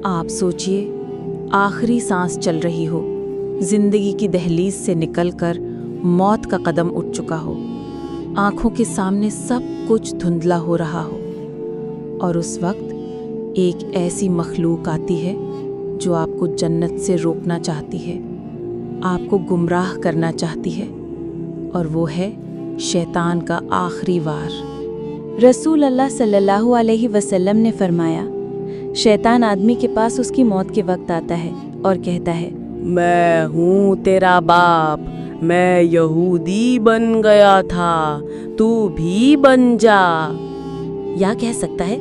आप सोचिए, आखिरी सांस चल रही हो, जिंदगी की दहलीज से निकलकर मौत का कदम उठ चुका हो, आंखों के सामने सब कुछ धुंधला हो रहा हो, और उस वक्त एक ऐसी मखलूक आती है जो आपको जन्नत से रोकना चाहती है, आपको गुमराह करना चाहती है, और वो है शैतान का आखिरी वार। रसूल अल्लाह सल्लल्लाहु अलैहि वसल्लम ने फरमाया, शैतान आदमी के पास उसकी मौत के वक्त आता है और कहता है, मैं हूँ तेरा बाप, मैं यहूदी बन गया था, तू भी बन जा। या कह सकता है,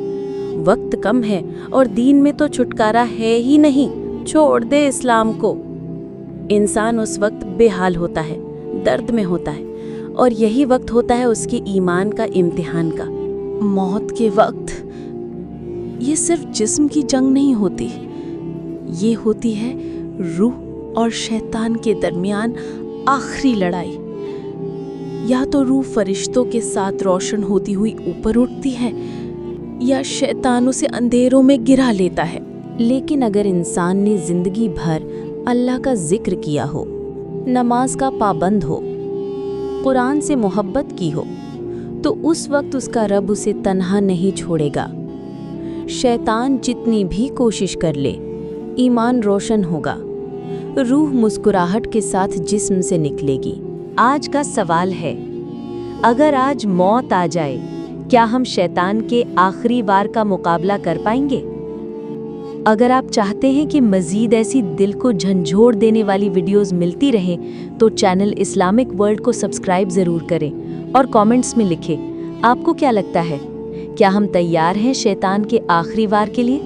वक्त कम है और दीन में तो छुटकारा है ही नहीं, छोड़ दे इस्लाम को। इंसान उस वक्त बेहाल होता है, दर्द में होता है, और यही वक्त होता है उसके ईमान का इम्तिहान का। मौत के वक्त ये सिर्फ जिस्म की जंग नहीं होती, ये होती है रूह और शैतान के दरमियान आखिरी लड़ाई। या तो रूह फरिश्तों के साथ रोशन होती हुई ऊपर उठती है, या शैतान उसे अंधेरों में गिरा लेता है। लेकिन अगर इंसान ने जिंदगी भर अल्लाह का जिक्र किया हो, नमाज का पाबंद हो, कुरान से मोहब्बत की हो, तो उस वक्त उसका रब उसे तन्हा नहीं छोड़ेगा। शैतान जितनी भी कोशिश कर ले, ईमान रोशन होगा, रूह मुस्कुराहट के साथ जिस्म से निकलेगी। आज का सवाल है, अगर आज मौत आ जाए, क्या हम शैतान के आखिरी वार का मुकाबला कर पाएंगे? अगर आप चाहते हैं कि मज़ीद ऐसी दिल को झंझोड़ देने वाली वीडियोस मिलती रहें, तो चैनल इस्लामिक वर्ल्ड को सब्सक्राइब ज़रूर करें और कमेंट्स में लिखें, आपको क्या लगता है, क्या हम तैयार हैं शैतान के आखिरी वार के लिए?